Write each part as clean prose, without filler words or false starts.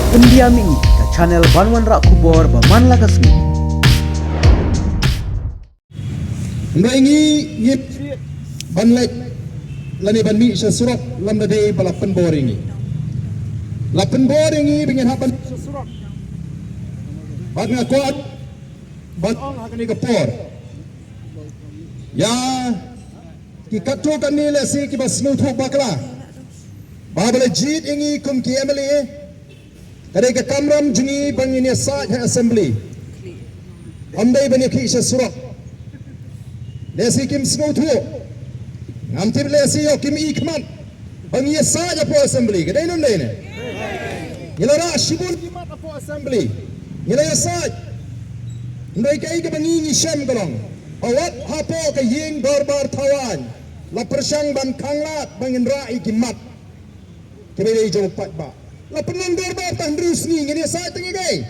Pendiam ini ke channel Banwan Rak Kubor Baman Lakasmi. Ngai ngip banlek lani banmi sesurat lam dade balapan boringi. Lapan boringi dengan hapan sesurat. Bag nga kuat batong akan ikapor. Ya kikatukan nila si kibas ngutuk bakla. Babalajit ingi kum ki MLA. Kadai ke kamram jungi bangini saat assembly. Amdai banyak ki sesurat. Lesi kim snotu ngamtib lesi yo kim ikman bangi saja po assembly kadai nun dai ne ngilara shibun kimat po assembly ngilaya saj ndai kai ke bangi ni shem galong awat hapo ke ying barbar tawan la persang ban kanglat bangin rai kimat kebei jo pat ba la penang barbar tandrus ni ngini saj tengi gai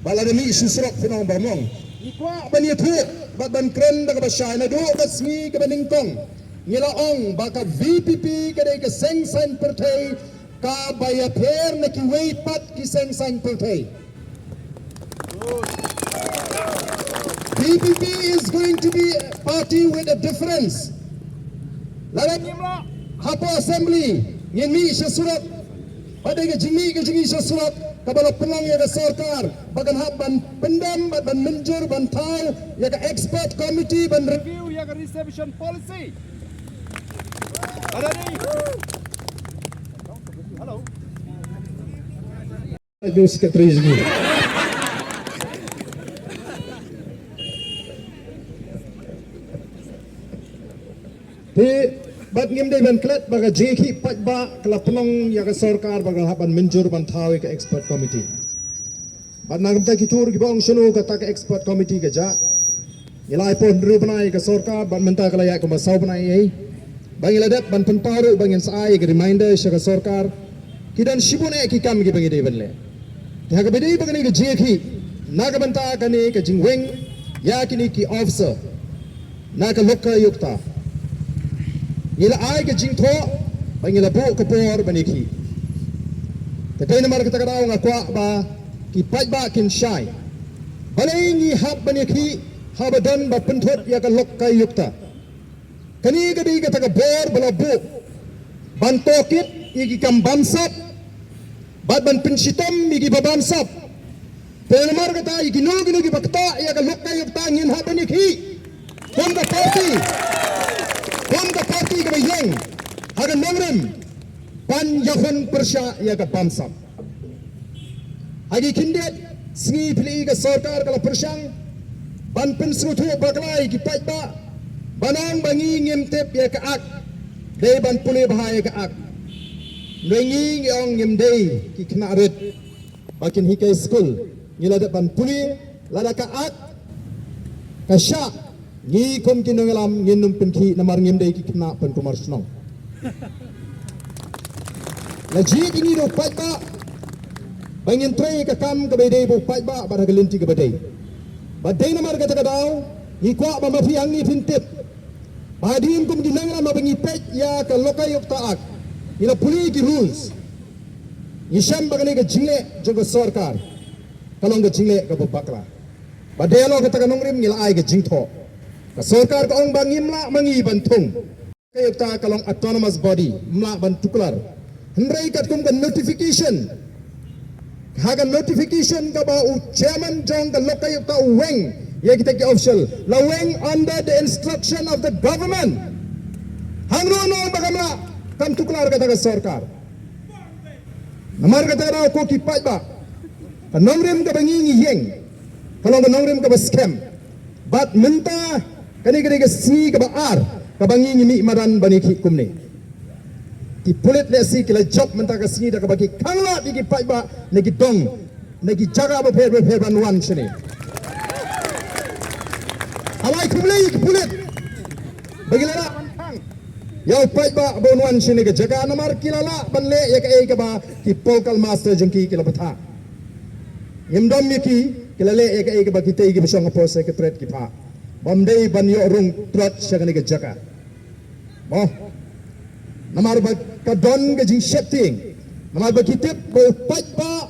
bala demi susrok pinong bamong ikwa bani thu bat ban kren da ka bashay na do basmi ka baning kong ngilaong baka VPP ka dai ka seng san pertay ka baya per na ki wait pat ki seng san pertay VPP is going to be a party with a difference lalang nyimla hapo assembly ngin mi surat pada ke jingi surat kabala pelang ya sarkar bagan ban pendam ban menjur ban tau ya ka expert committee ban review ya ka reception policy ada ni hello aduh sekretaris ni bat ngim dai ban klet baga jeki pat ba kala penong ya ka sarkar baga haban menjur ban thawi ka expert committee bat nagam ta kitur ki bang shunu ka ta ka expert committee ka ja ilai pon ru banai ka sarkar ban menta kala ya ka masau banai ai bang iladat ban penparu bang en sai ka reminder sha ka sarkar kidan shibune ki kam ki bang dai ban le ta ka bedai bang ni ka jeki naga banta ka ni ka jingweng ya kini ki officer na ka lokka yukta nila ay ke jingtho bangila bu kapor baniki kadai namar kita kadau ngakwa ba ki paj ba kin shai balengi hab baniki habadan ba penthot ya ka lokkai yukta kani kadai ka taka bor bala bu bantokit igi kam bansap bad ban pinshitam igi babansap penamar kata igi nugi bakta ya ka lokkai yukta ngin hab baniki kon ka parti ke bayang hagan nomrem pan yahun persya ya ka bamsam hagi kindet singi pili ka sarkar kala persyang ban pensrutu baklai ki pajba banang bangi ngimtep ya ka ak dei ban puli bahaya ka ak lengi ngong ngimdei ki knaret bakin hikai school ngilada ban puli lada ka ak ka sya ni kom kinongalam nginum penki namar ngimdei ki kena pen kumar snong laji ini do pajba bangin trei ka kam ka bedei bo pajba pada gelinti ka bedei badai namar ka takadaw ni kwa ba mafiang ni pintip badim kom kinongalam bangi pej ya ka lokay yok taak ila puli ki rules ni sham bagani ka jingle jogo sarkar kalong ka jingle ka bakla badai lo ka takanongrim ngila ai ka jingtho sarkar ka ong bangim la mangi bantung kayo ta kalong autonomous body mla bantuklar hendrai kat kum kan notification hagan notification ka ba u chairman jong ka lokay ta weng ye kita ki official la weng under the instruction of the government hangro no bagamla kan tuklar ka ta sarkar namar ka ta ko ki pa ba kanomrem ka bangi yeng kalong kanomrem ka ba scam bat menta kani ka si ka baar ka bangi ngimi maran baniki kumne ki pulit le si kila job menta ka sini da ka bagi kangla di pai ba negi dong negi jaga ba pher ban wan sini awai kumle ki pulit bagi lara yau pai ba bon wan sini ka jaga namar kilala banle ya ka e ka ba ki polkal master jengki kila batha ngimdom ki kila le ya ka e ka ba ki te ki besong po secretary ki pa Bamdei banyo rung trot syagani ke jaka. Namar ba kadon ke jing setting Nama berkitip berpat ba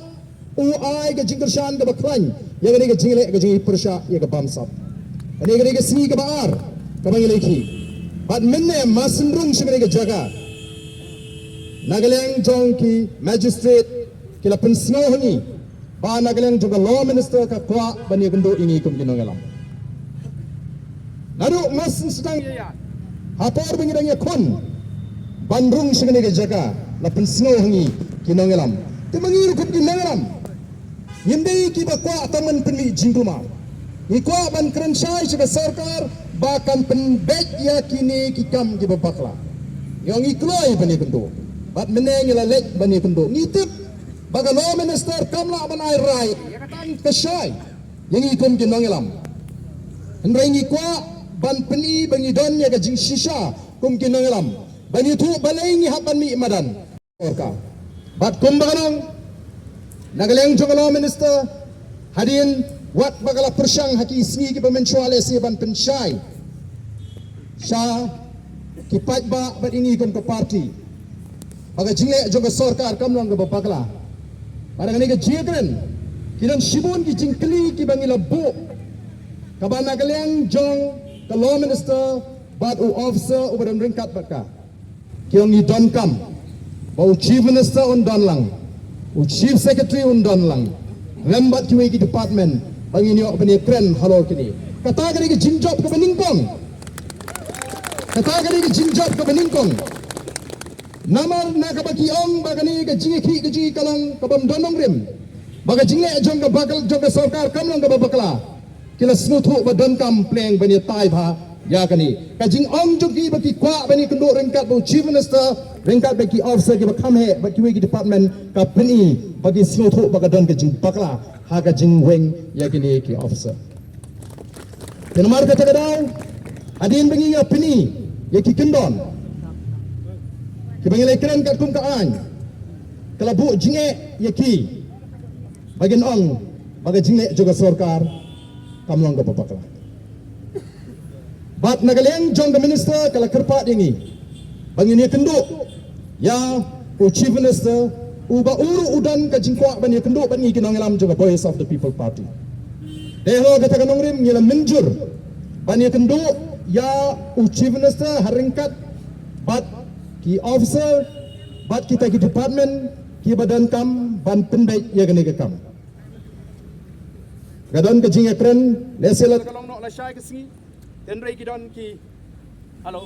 uai ke jingkershan ke baklan. Yang ini ke jinglek ke jingi persya ya ke bamsap. Ini ke si ke baar ke bangileki. Bat menne masendrung sini ke jaga. Nagaleng jong ki magistrate kila pensno ni. Ba nagaleng jong law minister ka kwa bani kendo ini kum kinongalam. Lalu mas sedang hapor bangirang ya kon. Bandrung sini ke jaga. La pensno ni kinongalam. Temangiru kum kinongalam. Yendei kita kuat taman penli jingkuma. Ikuat ban kerensai sebagai sarkar bahkan penbet yakini kikam kita bakla. Yang ikloi bani kendo. Bat meneng lalek bani kendo. Ngitip baga law minister kamla ban ai rai. Yakatan kesai. Yang ikum kinongalam. Hendrai ngikuat ban penli bangi donnya ke jing shisha kum kinongalam. Bani tu balai ngi haban mi madan. Orka. Bat kumbaganong Nagaleng Law Minister hadin wat bagala persyang haki isni ki pemencuale siban pensyai. Syah kipat ba bat ini kum ke parti. Baga jingle juga sarkar kam lang ke bapakla. Parang ni ke jigren kinan shibun ki jingkli ki bangila bu. Kaban nagaleng jong ke Law Minister bat u officer u badan ringkat baka. Kiong ni don kam. Bau Chief Minister on don lang. Chief Secretary undan lang, lambat kiwe ki department, bangin yo bani kren halo kini. Kata kali ki jinjob ke beningkong, kata kali ki jinjob ke beningkong. Namar nak bagi ong bagani ke jingi ki ke jingi kalang kabam donong rim, baga jingi jong ke bakal jong ke sarkar kamlang ke babakla. Kila snutu badon kam pleng bani tai bha ya kani. Kajing ong jong ki bagi kwa bani kendo ringkat bu Chief Minister. Ringkat bagi officer kita kami bagi wegi department kapeni bagi seluruh bagadon ke jing bakla haga jing weng ya kini ki officer. Kenamar kata kadau adin bagi ya peni ya ki kendon. Ki bagi lekren kat kum kaan. Kelabu jinge ya ki bagi ong bagi jinge juga sarkar kamlang ke bakla. Bat nagaleng jong the minister kala kerpat ini. Bagi ni kenduk ya u Chief Minister uba uru udan ka jingkwa bani kenduk bani kinangalam juga Voice of the People Party. Deho kata kanong rim ngila menjur bani kenduk ya u Chief Minister haringkat bat ki officer bat kita ki department ki badan kam ban pendai ya gani ke kam. Gadon ke jinga kren lesela kalong nok la syai ke singi den rei ki don ki halo